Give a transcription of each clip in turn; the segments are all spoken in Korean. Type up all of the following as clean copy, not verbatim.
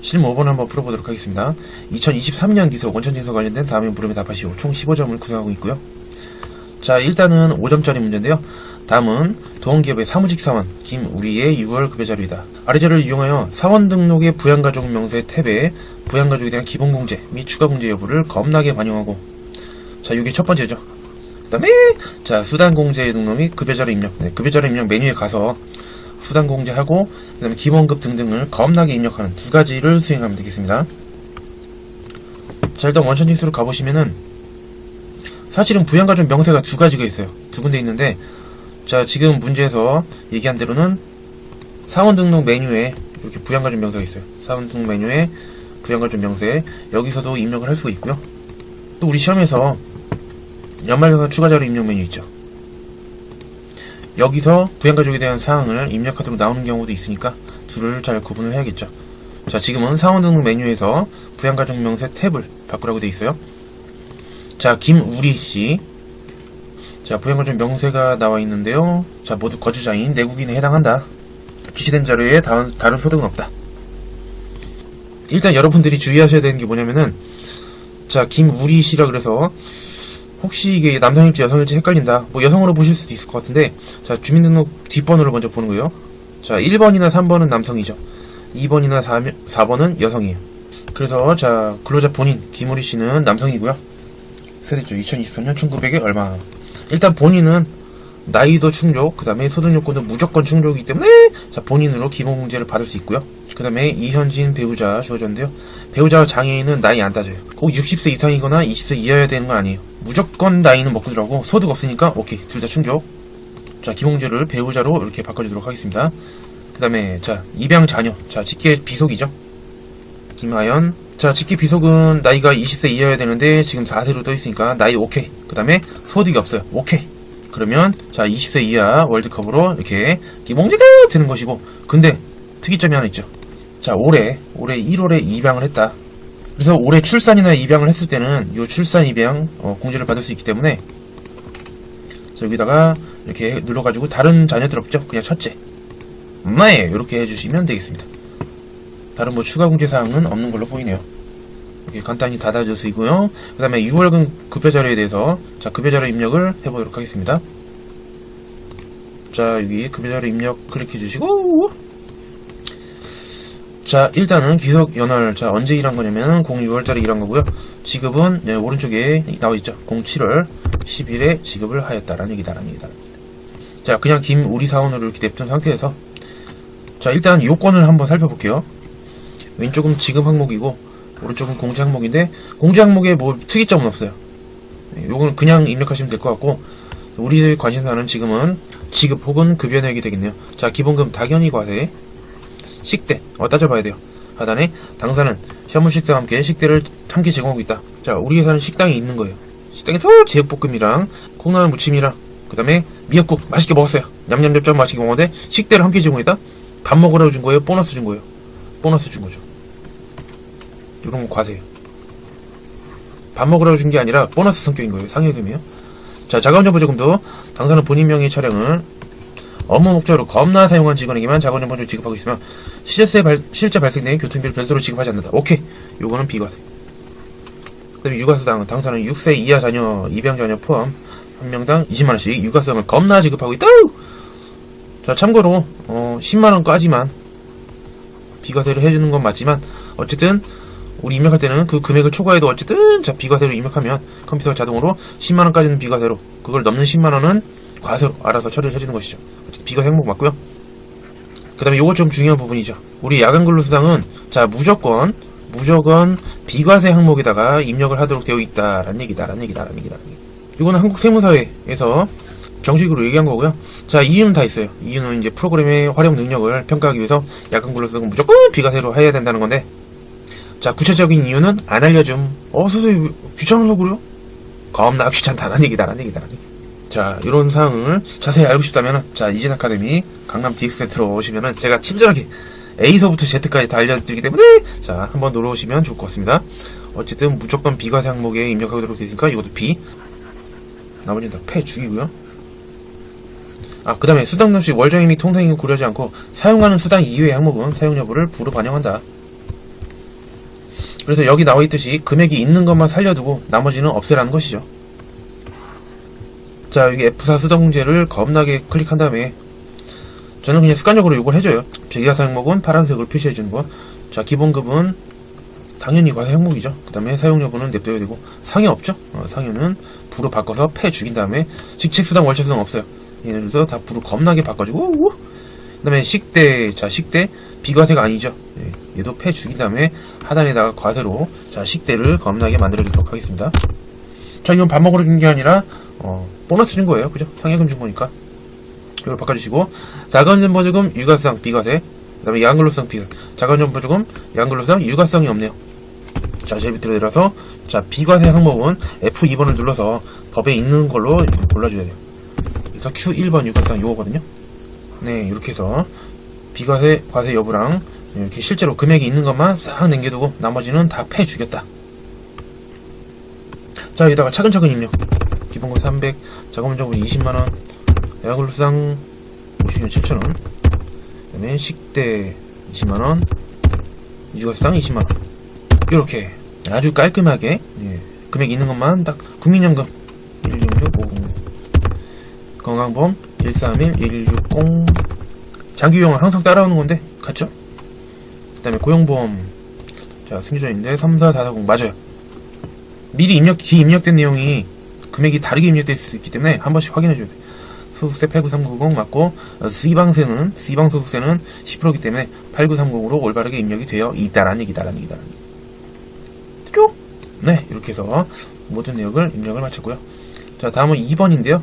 실무 5번 한번 풀어보도록 하겠습니다. 2023년 기속 원천징수 관련된 다음에 물음에 답하시오. 총 15점을 구성하고 있고요. 자, 일단은 5점짜리 문제인데요. 다음은 도원기업의 사무직 사원 김우리의 6월 급여 자료이다. 아래 자료를 이용하여 사원 등록의 부양가족 명세 탭에 부양가족에 대한 기본공제 및 추가공제 여부를 겁나게 반영하고, 자, 이게 첫 번째죠. 그 다음에 자, 수당공제 등록 및 급여자료 입력. 네, 급여자료 입력 메뉴에 가서 수당공제하고 그 다음에 기본급 등등을 겁나게 입력하는 두 가지를 수행하면 되겠습니다. 자, 일단 원천징수로 가보시면은 사실은 부양가족 명세가 두 가지가 있어요. 두 군데 있는데, 자, 지금 문제에서 얘기한 대로는 사원 등록 메뉴에 이렇게 부양가족 명세가 있어요. 사원 등록 메뉴에 부양가족 명세, 여기서도 입력을 할 수가 있고요. 또 우리 시험에서 연말정산 추가자료 입력 메뉴 있죠. 여기서 부양가족에 대한 사항을 입력하도록 나오는 경우도 있으니까 둘을 잘 구분을 해야겠죠. 자, 지금은 사원 등록 메뉴에서 부양가족 명세 탭을 바꾸라고 되어 있어요. 자, 김우리씨. 자, 부양가족 명세가 나와 있는데요. 자, 모두 거주자인 내국인에 해당한다. 지시된 자료에 다른 소득은 없다. 일단 여러분들이 주의하셔야 되는 게 뭐냐면은, 자, 김우리씨라 그래서 혹시 이게 남성일지 여성일지 헷갈린다. 뭐 여성으로 보실 수도 있을 것 같은데, 자, 주민등록 뒷번호를 먼저 보는 거예요. 자, 1번이나 3번은 남성이죠. 2번이나 4번은 여성이에요. 그래서 자, 근로자 본인 김우리씨는 남성이고요. 세대죠. 2023년 1900에 얼마. 일단 본인은 나이도 충족, 그 다음에 소득요건도 무조건 충족이기 때문에 자, 본인으로 기본공제를 받을 수 있고요. 그 다음에 이현진 배우자 주어졌는데요. 배우자와 장애인은 나이 안 따져요. 꼭 60세 이상이거나 20세 이하여야 되는 건 아니에요. 무조건 나이는 먹고 들어가고 소득 없으니까 오케이, 둘 다 충족. 자, 기본공제를 배우자로 이렇게 바꿔주도록 하겠습니다. 그 다음에 자, 입양 자녀. 자, 직계 비속이죠. 김하연. 자, 직계 비속은 나이가 20세 이하여야 되는데 지금 4세로 떠있으니까 나이 오케이. 그 다음에 소득이 없어요. 오케이. 그러면 자, 20세 이하 월드컵으로 이렇게 기본공제가 되는 것이고, 근데 특이점이 하나 있죠. 자, 올해 1월에 입양을 했다. 그래서 올해 출산이나 입양을 했을 때는 요 출산 입양 공제를 받을 수 있기 때문에, 자, 여기다가 이렇게 눌러가지고 다른 자녀들 없죠? 그냥 첫째. 네, 이렇게 해주시면 되겠습니다. 다른 뭐 추가 공제 사항은 없는 걸로 보이네요. 이렇게 간단히 닫아주시고요. 그 다음에 6월근 급여자료에 대해서 자, 급여자료 입력을 해보도록 하겠습니다. 자, 여기 급여자료 입력 클릭해주시고, 자, 일단은 기속 연월, 자, 언제 일한 거냐면 06월달에 일한 거고요. 지급은 네, 오른쪽에 나와있죠. 07월 10일에 지급을 하였다라는 얘기다라는 얘기다. 자, 그냥 김우리 사원으로 이렇게 냅둔 상태에서, 자, 일단 요건을 한번 살펴볼게요. 왼쪽은 지급 항목이고 오른쪽은 공제 항목인데, 공제 항목에 뭐 특이점은 없어요. 요건 그냥 입력하시면 될 것 같고, 우리들 관심사는 지금은 지급 혹은 급여 내역이 되겠네요. 자, 기본금 당연히 과세, 식대 따져봐야 돼요. 하단에 당사는 샤무 식대와 함께 식대를 함께 제공하고 있다. 자, 우리 회사는 식당이 있는 거예요. 식당에서 제육볶음이랑 콩나물 무침이랑 그 다음에 미역국 맛있게 먹었어요. 냠냠냠 맛있게 먹었는데 식대를 함께 제공했다? 밥 먹으라고 준 거예요? 보너스 준 거예요? 보너스 준 거죠. 이런 거 과세예요. 밥 먹으라고 준 게 아니라 보너스 성격인 거예요. 상여금이에요. 자, 자가운전보조금도 당사는 본인 명의 차량을 업무 목적으로 겁나 사용한 직원에게만 자가운전보조를 지급하고 있으며 실제 발생된 교통비를 별도로 지급하지 않는다. 오케이. 요거는 비과세. 그 다음에 유가수당. 당사는 6세 이하 자녀, 입양 자녀 포함 한 명당 20만원씩 유가수당을 겁나 지급하고 있다. 자, 참고로 10만원까지만 비과세를 해주는 건 맞지만, 어쨌든 우리 입력할 때는 그 금액을 초과해도 어쨌든 자, 비과세로 입력하면 컴퓨터가 자동으로 10만원까지는 비과세로, 그걸 넘는 10만원은 과세로 알아서 처리를 해주는 것이죠. 어쨌든 비과세 항목 맞고요. 그 다음에 요거 좀 중요한 부분이죠. 우리 야간근로수당은 자, 무조건 비과세 항목에다가 입력을 하도록 되어 있다라는 얘기다라는 얘기다. 이거는 한국세무사회에서 정식으로 얘기한 거고요. 자, 이유는 다 있어요. 이유는 이제 프로그램의 활용 능력을 평가하기 위해서 야간근로수당은 무조건 비과세로 해야 된다는 건데, 자, 구체적인 이유는 안 알려줌. 선생님 귀찮아서 그래요? 겁나 귀찮다라는 얘기다라는 얘기. 자, 이런 사항을 자세히 알고 싶다면은 자, 이진 아카데미 강남 DX센터로 오시면은 제가 친절하게 A서부터 Z까지 다 알려드리기 때문에 자, 한번 놀러 오시면 좋을 것 같습니다. 어쨌든 무조건 비과세 항목에 입력하도록 되어 있으니까 이것도 B, 나머지는 다 패 죽이고요. 그 다음에 수당 납시 월정액 및 통상임금 고려하지 않고 사용하는 수당 이외의 항목은 사용 여부를 부로 반영한다. 그래서 여기 나와 있듯이 금액이 있는 것만 살려두고 나머지는 없애라는 것이죠. 자, 여기 F4 수동제를 겁나게 클릭한 다음에 저는 그냥 습관적으로 이걸 해줘요. 비과세 항목은 파란색으로 표시해주는 거. 자, 기본급은 당연히 과세 항목이죠. 그 다음에 사용 여부는 냅둬야 되고, 상여 없죠? 상여는 부로 바꿔서 패 죽인 다음에 직책수당 월차수당 없어요. 얘네들도 다 부로 겁나게 바꿔주고, 그 다음에 식대, 자, 식대 비과세가 아니죠. 얘도 패 죽인 다음에 하단에다가 과세로, 자, 식대를 겁나게 만들어주도록 하겠습니다. 자, 이건 밥 먹으러 준 게 아니라 보너스 준 거예요. 그죠? 상여금 준 거니까 이걸 바꿔주시고, 자가운전보조금 유가성 비과세, 그 다음에 야근근로성 비과세. 자가운전보조금 야근근로성 유가성이 없네요. 자, 제일 밑으로 내려서, 자, 비과세 항목은 F2번을 눌러서 법에 있는 걸로 골라줘야 돼요. 그래서 Q1번 유가성 요거거든요. 네, 이렇게 해서 비과세 과세 여부랑 이렇게 실제로 금액이 있는 것만 싹 남겨두고 나머지는 다 패 주겠다. 자, 여기다가 차근차근 입력. 기본급 300, 자가운전보조 20만원, 야근근로상 50년 7,000원, 그 다음에 식대 20만원, 유가수당 20만원. 이렇게 아주 깔끔하게, 금액 있는 것만 딱, 국민연금 166500, 건강보험 131, 1160, 장기요양은 항상 따라오는 건데, 같죠? 그 다음에 고용보험, 자, 승유자인데 34440, 맞아요. 미리 기입력된 내용이 금액이 다르게 입력될 수 있기 때문에 한 번씩 확인해줘야 돼요. 소득세 89390 맞고, C방세는 10%이기 때문에 89390으로 올바르게 입력이 되어 있다라는 얘기다라는 얘기다. 네, 이렇게 해서 모든 내역을 입력을 마쳤고요. 자, 다음은 2번인데요.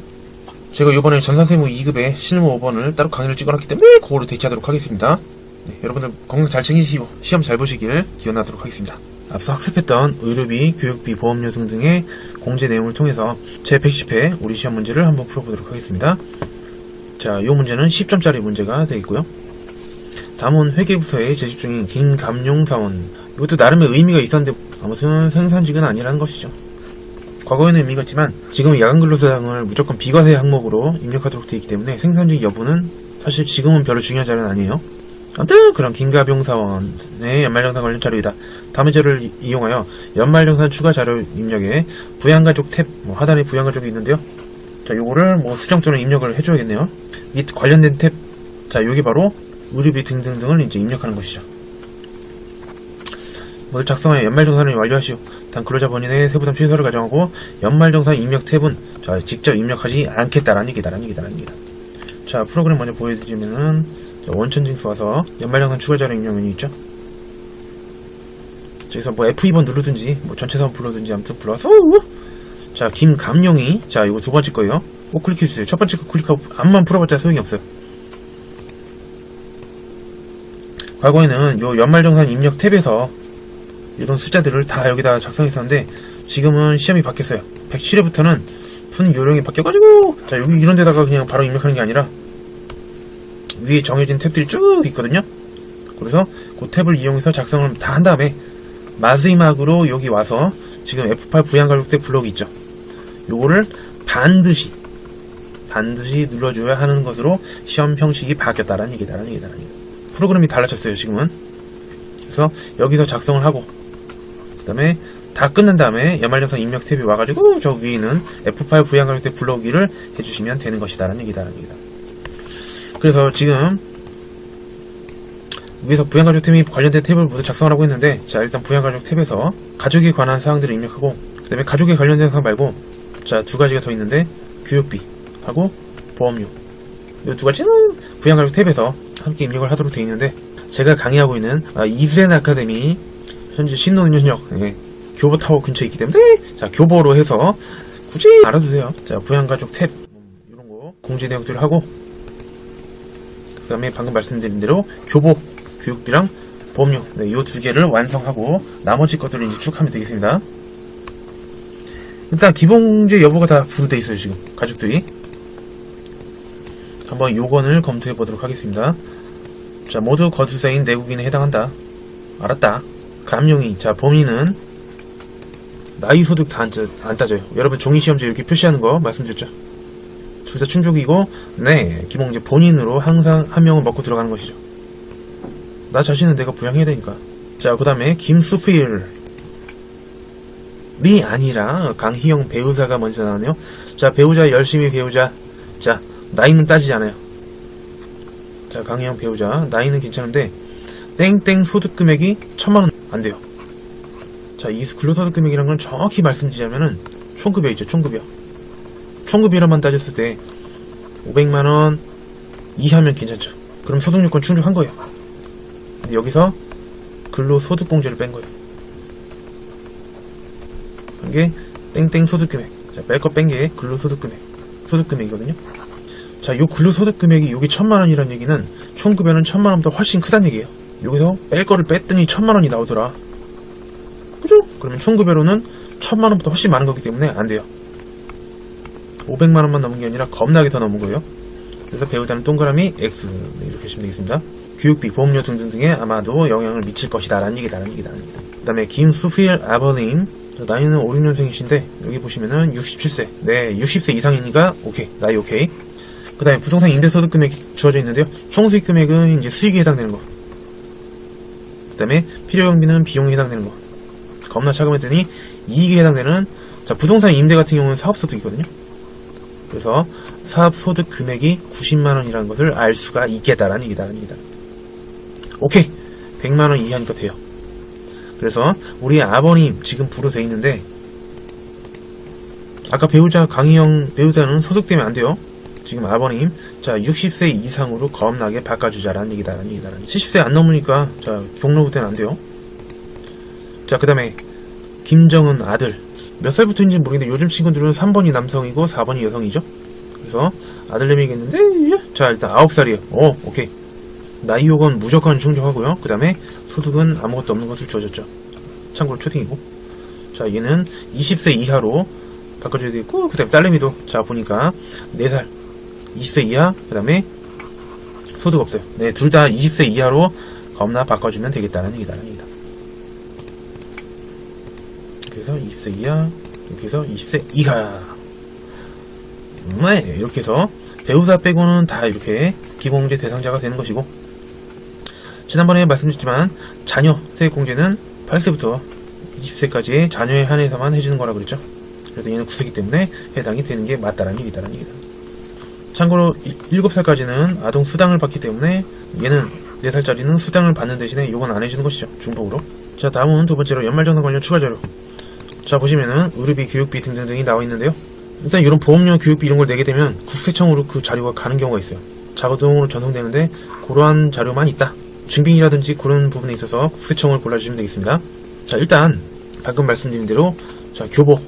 제가 이번에 전산세무 2급에 실무 5번을 따로 강의를 찍어놨기 때문에 그거로 대체하도록 하겠습니다. 네, 여러분들 건강 잘 챙기시고 시험 잘 보시길 기원하도록 하겠습니다. 앞서 학습했던 의료비, 교육비, 보험료 등등의 공제 내용을 통해서 제 110회 우리 시험 문제를 한번 풀어보도록 하겠습니다. 자, 이 문제는 10점짜리 문제가 되겠고요. 다음은 회계부서에 재직 중인 김감용사원. 이것도 나름의 의미가 있었는데 아무튼 생산직은 아니라는 것이죠. 과거에는 의미가 있지만 지금은 야간근로수당을 무조건 비과세 항목으로 입력하도록 되어 있기 때문에 생산직 여부는 사실 지금은 별로 중요한 자료는 아니에요. 아무튼 그런 김가병사원의 연말정산 관련 자료이다. 다음의 자료를 이용하여 연말정산 추가 자료 입력에 부양가족 탭, 하단에 부양가족이 있는데요. 자, 요거를 수정 또는 입력을 해줘야겠네요. 및 관련된 탭, 자, 요게 바로 의료비 등등등을 이제 입력하는 것이죠. 모두 작성하여 연말정산을 완료하시오. 단 근로자 본인의 세부담 취소를 가정하고 연말정산 입력 탭은 자, 직접 입력하지 않겠다라는 얘기다라는 얘기다. 자, 프로그램 먼저 보여드리면은 원천징수 와서 연말정산 추가자료 입력 메뉴 있죠. 여기서 F2번 누르든지 전체선 불러든지 아무튼 불러서, 자, 김감용이, 자, 이거 두 번째 거예요. 꼭 클릭해주세요. 첫 번째 거 클릭하고 암만 풀어봤자 소용이 없어요. 과거에는 요 연말정산 입력 탭에서 이런 숫자들을 다 여기다 작성했었는데 지금은 시험이 바뀌었어요. 107회부터는 무슨 요령이 바뀌어가지고, 자, 여기 이런 데다가 그냥 바로 입력하는 게 아니라 위에 정해진 탭들이 쭉 있거든요. 그래서 그 탭을 이용해서 작성을 다 한 다음에 마지막으로 여기 와서 지금 F8 부양가족대 블록이 있죠. 요거를 반드시 눌러줘야 하는 것으로 시험 형식이 바뀌었다라는 얘기다라는 얘기다. 프로그램이 달라졌어요, 지금은. 그래서 여기서 작성을 하고 그 다음에 다 끝난 다음에 연말정산 입력 탭이 와가지고 저 위에 있는 F8 부양가족대 블록을 해주시면 되는 것이다라는 얘기다. 그래서 지금 위에서 부양가족 탭이 관련된 탭을 모두 작성을 하고 있는데, 자, 일단 부양가족 탭에서 가족에 관한 사항들을 입력하고 그 다음에 가족에 관련된 사항 말고, 자, 두 가지가 더 있는데 교육비 하고 보험료, 이 두 가지는 부양가족 탭에서 함께 입력을 하도록 되어 있는데, 제가 강의하고 있는 이센 아카데미 현재 신논현역 교보타워 근처에 있기 때문에, 자, 교보로 해서 굳이 알아두세요. 자, 부양가족 탭 이런 거 공지 내역들을 하고 그 다음에 방금 말씀드린 대로 교보, 교육비랑 보험료, 이 두 개를 완성하고 나머지 것들을 이제 쭉 하면 되겠습니다. 일단 기본제 여부가 다 부수되어 있어요. 지금 가족들이. 한번 요건을 검토해 보도록 하겠습니다. 자, 모두 거주자인 내국인에 해당한다. 알았다. 감용이, 자, 범위는 나이, 소득 다 안 따져요. 여러분 종이시험지 이렇게 표시하는 거 말씀드렸죠. 둘 다 충족이고, 네, 기본제 본인으로 항상 한 명을 먹고 들어가는 것이죠. 나 자신은 내가 부양해야 되니까. 자, 그 다음에 김수필, 아니라 강희영 배우자가 먼저 나오네요. 자, 배우자 열심히 배우자. 자, 나이는 따지지 않아요. 자, 강희영 배우자 나이는 괜찮은데 땡땡 소득 금액이 1000만원 안 돼요. 자, 이 근로소득 금액이란 건 정확히 말씀드리자면은 총급여이죠. 총급여로만 따졌을 때 500만원 이하면 괜찮죠. 그럼 소득요건 충족한 거예요. 근데 여기서 근로소득공제를 뺀 거예요. 이게 땡땡 소득금액. 자, 뺄 거 뺀 게 근로소득금액. 소득금액이거든요. 자, 요 근로소득금액이 요게 1000만원이란 얘기는 총급여는 1000만원보다 훨씬 크다는 얘기예요. 여기서 뺄 거를 뺐더니 1000만원이 나오더라. 그죠? 그러면 총급여로는 1000만원보다 훨씬 많은 거기 때문에 안 돼요. 500만원만 넘은 게 아니라 겁나게 더 넘은 거예요. 그래서 배우자는 동그라미 X. 네, 이렇게 하시면 되겠습니다. 교육비, 보험료 등등등에 아마도 영향을 미칠 것이다 라는 얘기다. 그 다음에 김수필 아버님, 나이는 5, 6년생이신데 여기 보시면은 67세. 네, 60세 이상이니까 오케이, 나이 오케이. 그 다음에 부동산 임대소득 금액이 주어져 있는데요. 총수익 금액은 이제 수익에 해당되는 거. 그 다음에 필요경비는 비용에 해당되는 거. 겁나 차감했더니 이익에 해당되는, 자, 부동산 임대 같은 경우는 사업소득이거든요. 그래서 사업소득 금액이 90만원이라는 것을 알 수가 있겠다라는 얘기다. 오케이, 100만원 이하니까 돼요. 그래서 우리 아버님 지금 부로 돼 있는데 아까 배우자 강희영 배우자는 소득 때문에 안 돼요. 지금 아버님, 자, 60세 이상으로 겁나게 바꿔주자라는 얘기다. 70세 안 넘으니까, 자, 경로부 때는 안 돼요. 자, 그 다음에 김정은 아들, 몇 살부터인지 모르겠는데 요즘 친구들은 3번이 남성이고 4번이 여성이죠. 그래서 아들내미겠는데, 자, 일단 9살이에요. 오케이. 나이 요건 무조건 충족하고요. 그 다음에 소득은 아무것도 없는 것을 주어졌죠. 참고로 초딩이고. 자, 얘는 20세 이하로 바꿔줘야 되겠고, 그 다음에 딸내미도, 자, 보니까 4살 20세 이하, 그 다음에 소득 없어요. 네, 둘 다 20세 이하로 겁나 바꿔주면 되겠다는 얘기다. 그래서 20세 이하, 이렇게 해서 20세 이하. 네, 이렇게 해서 배우자 빼고는 다 이렇게 기본공제 대상자가 되는 것이고, 지난번에 말씀드렸지만 자녀 세액공제는 8세부터 20세까지의 자녀에 한해서만 해주는 거라 그랬죠. 그래서 얘는 9세기 때문에 해당이 되는 게 맞다라는 얘기다. 참고로 7살까지는 아동 수당을 받기 때문에 얘는 4살짜리는 수당을 받는 대신에 요건 안 해주는 것이죠. 중복으로. 자, 다음은 두 번째로 연말정산 관련 추가 자료. 자, 보시면은 의료비, 교육비 등등등이 나와 있는데요. 일단 이런 보험료, 교육비 이런 걸 내게 되면 국세청으로 그 자료가 가는 경우가 있어요. 자동으로 전송되는데 그러한 자료만 있다. 증빙이라든지 그런 부분에 있어서 국세청을 골라주시면 되겠습니다. 자, 일단 방금 말씀드린 대로, 자, 교보.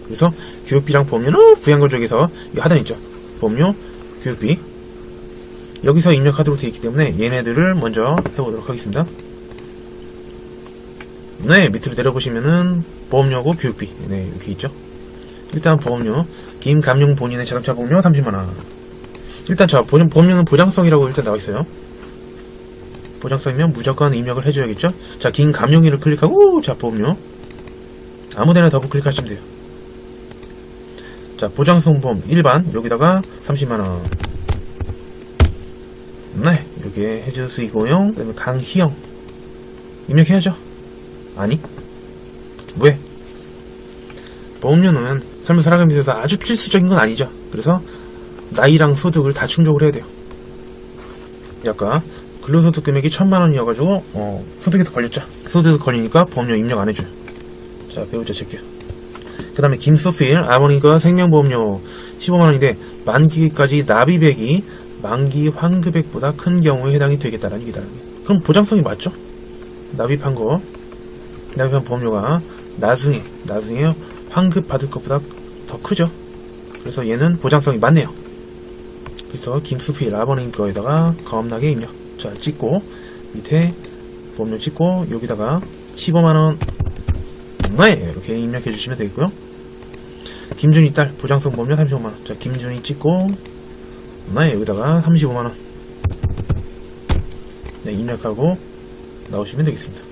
그래서 교육비랑 보험료는 부양건조에서 이 하단 있죠. 보험료, 교육비. 여기서 입력하도록 되어 있기 때문에 얘네들을 먼저 해보도록 하겠습니다. 네, 밑으로 내려보시면은 보험료고 교육비. 네, 이렇게 있죠. 일단 보험료, 김감용 본인의 자동차 보험료 30만원. 일단 자, 보험료는 보장성이라고 일단 나와있어요. 보장성이면 무조건 입력을 해줘야겠죠. 자, 김감용이를 클릭하고, 자, 보험료 아무데나 더블 클릭하시면 돼요. 자, 보장성 보험 일반, 여기다가 30만원. 네, 여기에 해주시고요. 그 다음에 강희영 입력해야죠. 아니, 왜? 보험료는 삶을 살아가면서 있어서 아주 필수적인 건 아니죠. 그래서 나이랑 소득을 다 충족을 해야 돼요. 아까 근로소득 금액이 1000만원이어가지고 소득에서 걸렸죠. 소득에서 걸리니까 보험료 입력 안 해줘요. 자, 배우자 체크요. 그 다음에 김소필 아버님과 생명보험료 15만원인데 만기까지 납입액이 만기 환급액보다 큰 경우에 해당이 되겠다라는 얘기다. 그럼 보장성이 맞죠? 납입한 보험료가 나중에 환급 받을 것보다 더 크죠. 그래서 얘는 보장성이 맞네요. 그래서 김수필 아버님 거에다가 겁나게 입력. 자, 찍고 밑에 보험료 찍고 여기다가 15만원 네, 이렇게 입력해 주시면 되겠고요. 김준희 딸 보장성 보험료 35만원. 자, 김준희 찍고 네, 여기다가 35만원 네, 입력하고 나오시면 되겠습니다.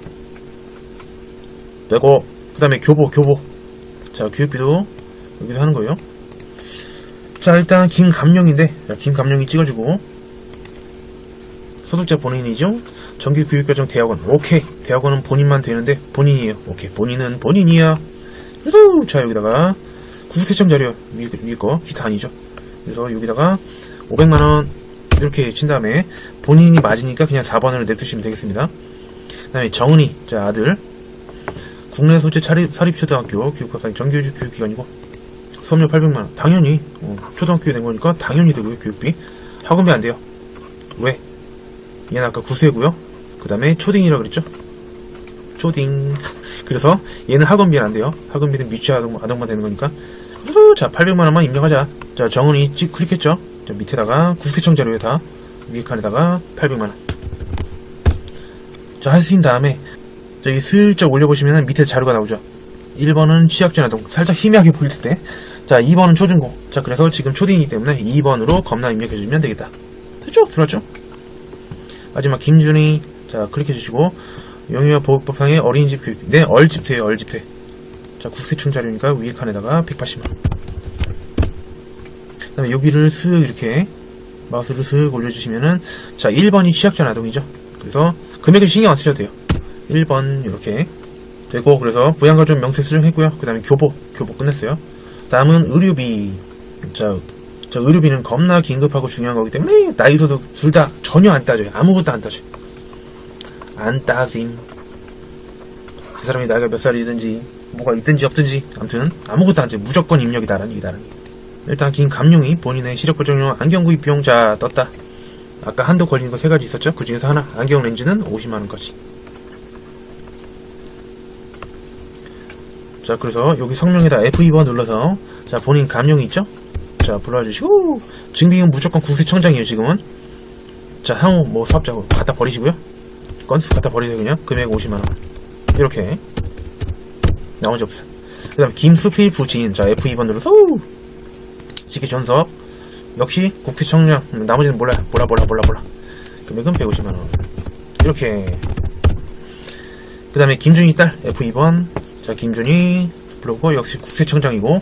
그리고 그 다음에 교보. 자, 교육비도 여기서 하는 거예요. 자, 일단 김감령인데, 자, 김감령이 찍어주고 소득자 본인이죠. 정규교육과정 대학원. 오케이, 대학원은 본인만 되는데 본인이에요. 오케이, 본인은 본인이야. 그래서 자 여기다가 구수세청 자료 위에 거 기타 아니죠. 그래서 여기다가 500만원 이렇게 친 다음에 본인이 맞으니까 그냥 4번을 냅두시면 되겠습니다. 그 다음에 정은이 자 아들 국내 소재 사립초등학교 교육학과의 정규직 교육기관이고 수업료 800만원 당연히 초등학교에 낸 거니까 당연히 되고요. 교육비 학원비 안 돼요. 왜? 얘는 아까 구수이고요. 그 다음에 초딩이라 그랬죠. 초딩 그래서 얘는 학원비는 안 돼요. 학원비는 미취아동만 되는 거니까. 그래서 자 800만원만 입력하자. 자 정은이 찍 클릭했죠. 자 밑에다가 구세청 자료에다 위에 칸에다가 800만원 자 하신 다음에 저기 슬쩍 올려보시면 밑에 자료가 나오죠. 1번은 취약전 아동 살짝 희미하게 보일 때 자 2번은 초중고 자 그래서 지금 초딩이기 때문에 2번으로 겁나 입력해주시면 되겠다. 됐죠? 들어왔죠? 마지막 김준희 자 클릭해주시고 영유아 보호법상의 어린이집 교육 네 얼집퇴에요. 얼집퇴 자 국세청 자료니까 위에 칸에다가 180만원 그 다음에 여기를 쓱 이렇게 마우스를 쓱 올려주시면은 자 1번이 취약전 아동이죠. 그래서 금액은 신경 안 쓰셔도 돼요. 1번 이렇게 되고 그래서 부양가족 명세 수정했고요. 그 다음에 교보 끝냈어요. 다음은 의료비 자 의료비는 겁나 긴급하고 중요한 거기 때문에 나이소득 둘 다 전혀 안 따져요. 아무것도 안 따져요. 안 따짐. 그 사람이 나이가 몇 살이든지 뭐가 있든지 없든지 아무튼 아무것도 안 따져요. 무조건 입력이다라는 얘기다. 일단 김감룡이 본인의 시력보정용 안경 구입 비용 자 떴다. 아까 한도 걸리는 거 3가지 있었죠. 그 중에서 하나 안경 렌즈는 50만원까지. 자 그래서 여기 성명에다 F2번 눌러서 자 본인 감룡이 있죠. 자 불러주시고 증빙은 무조건 국세청장이에요. 지금은 자 상호 뭐 사업자 갖다 버리시고요. 건수 갖다 버리세요. 그냥 금액 50만원 이렇게 나머지 없어요. 그 다음 김수필 부친 자 F2번 눌러서 직계 전섭 역시 국세청장 나머지는 몰라 금액은 150만원 이렇게. 그 다음에 김준희 딸 F2번 자 김준희 불러고 역시 국세청장이고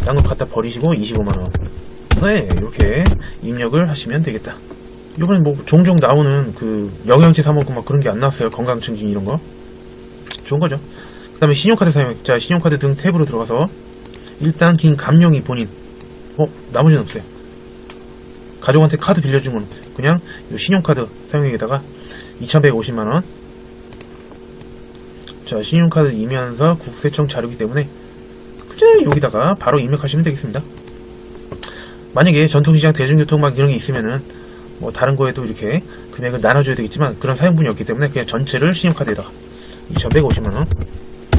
딴 거 갖다 버리시고 25만원 네 이렇게 입력을 하시면 되겠다. 이번에 뭐 종종 나오는 그 영양제 사먹고 막 그런 게 안 나왔어요. 건강증진 이런 거 좋은 거죠. 그 다음에 신용카드 사용 자 신용카드 등 탭으로 들어가서 일단 김감룡이 본인 나머지는 없어요. 가족한테 카드 빌려준 건 없어요. 그냥 이 신용카드 사용액에다가 2150만원 자 신용카드 이면서 국세청 자료이기 때문에 그냥 여기다가 바로 입력하시면 되겠습니다. 만약에 전통시장 대중교통 막 이런 게 있으면은 뭐 다른 거에도 이렇게 금액을 나눠줘야 되겠지만 그런 사용분이 없기 때문에 그냥 전체를 신용카드에다가 2150만원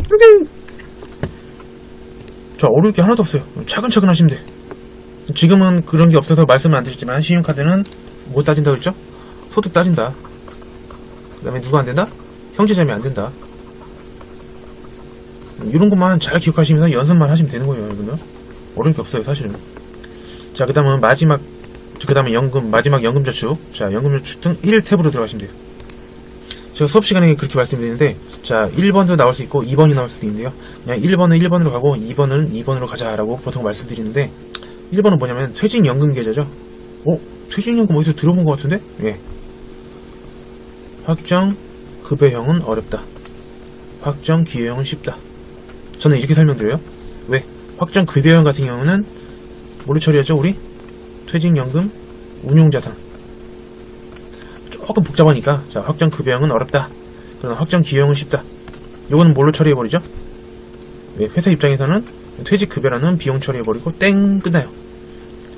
이렇게 자 어려울 게 하나도 없어요. 차근차근 하시면 돼. 지금은 그런 게 없어서 말씀을 안 드렸지만 신용카드는 뭐 따진다 그랬죠? 소득 따진다. 그 다음에 누가 안 된다? 형제자매 안 된다. 이런 것만 잘 기억하시면서 연습만 하시면 되는 거예요. 여러분들 어려울 게 없어요 사실은. 자 그 다음은 그 다음에 마지막 연금저축 자 연금저축 등 1탭으로 들어가시면 돼요. 제가 수업시간에 그렇게 말씀드리는데 자 1번도 나올 수 있고 2번이 나올 수도 있는데요. 그냥 1번은 1번으로 가고 2번은 2번으로 가자라고 보통 말씀드리는데 1번은 뭐냐면 퇴직연금 계좌죠. 퇴직연금 어디서 들어본 것 같은데? 예. 확정 급여형은 어렵다. 확정 기여형은 쉽다. 저는 이렇게 설명드려요. 왜? 확정 급여형 같은 경우는 뭘로 처리하죠? 우리? 퇴직연금 운용자산 조금 복잡하니까 자 확정 급여형은 어렵다. 그러나 확정 기여형은 쉽다. 요거는 뭘로 처리해버리죠? 왜? 회사 입장에서는 퇴직급여라는 비용 처리해버리고 땡 끝나요.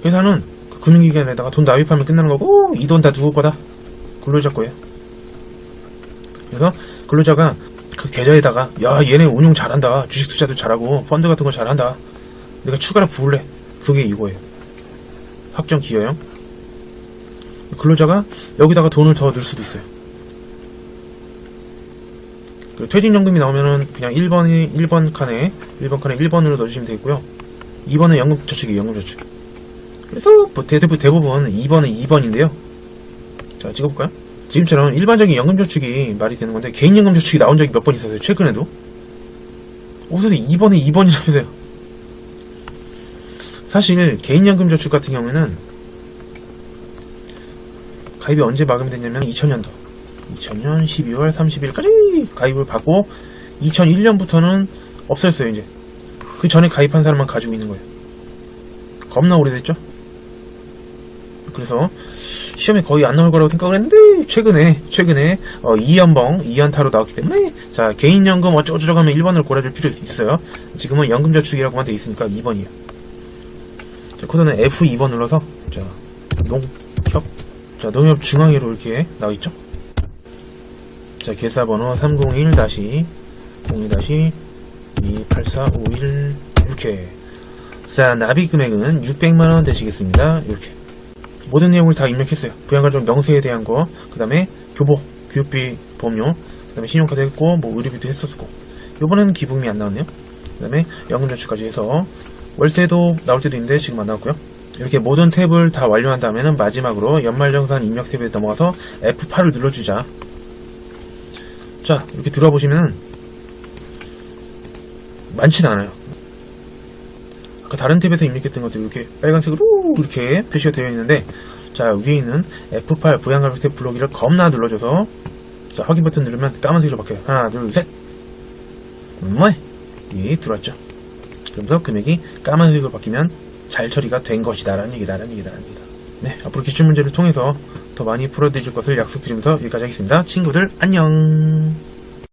회사는 그 금융기관에다가 돈 납입하면 끝나는 거고 이 돈 다 누구 거다? 근로자 거예요. 그래서 근로자가 그 계좌에다가 야 얘네 운용 잘한다. 주식 투자도 잘하고 펀드 같은 거 잘한다. 내가 추가로 부을래. 그게 이거예요. 확정 기여형. 근로자가 여기다가 돈을 더 넣을 수도 있어요. 퇴직연금이 나오면은 그냥 1번 칸에 1번으로 넣어주시면 되겠고요. 2번은 연금저축이에요. 연금저축. 그래서 대부분 2번은 2번인데요. 자 찍어볼까요? 지금처럼 일반적인 연금저축이 말이 되는 건데 개인연금저축이 나온 적이 몇 번 있었어요. 최근에도. 선생님 2번에 2번이라면서요. 사실 개인연금저축 같은 경우에는 가입이 언제 마감이 됐냐면 2000년도 12월 30일까지 가입을 받고 2001년부터는 없어졌어요. 이제 그 전에 가입한 사람만 가지고 있는 거예요. 겁나 오래됐죠? 그래서 시험에 거의 안 나올 거라고 생각을 했는데 최근에 2연봉 2연타로 나왔기 때문에 자 개인연금 어쩌고저쩌고 하면 1번을 골라줄 필요 있어요. 지금은 연금저축이라고만 돼 있으니까 2번이에요. 자, 코드는 F2번 눌러서 자 농협 자 농협 중앙위로 이렇게 나와있죠. 자 계좌번호 301-02-02-28451 이렇게. 자 나비 금액은 600만원 되시겠습니다. 이렇게 모든 내용을 다 입력했어요. 부양가족 명세에 대한 거, 그 다음에 교복, 교육비, 보험료, 그 다음에 신용카드 했고, 뭐 의료비도 했었고. 요번에는 기부금이 안 나왔네요. 그 다음에 연금저축까지 해서 월세도 나올 때도 있는데 지금 안 나왔고요. 이렇게 모든 탭을 다 완료한 다음에는 마지막으로 연말정산 입력 탭에 넘어가서 F8을 눌러주자. 자 이렇게 들어와 보시면은 많지는 않아요. 아까 다른 탭에서 입력했던 것들 이렇게 빨간색으로 이렇게 표시가 되어 있는데 자 위에 있는 F8 부양가족 탭 불러기를 겁나 눌러줘서 자 확인 버튼 누르면 까만색으로 바뀌어요. 하나 둘셋 예 들어왔죠. 그러면서 금액이 까만색으로 바뀌면 잘 처리가 된 것이다 라는 얘기다. 네 앞으로 기출문제를 통해서 더 많이 풀어드릴 것을 약속드리면서 여기까지 하겠습니다. 친구들 안녕.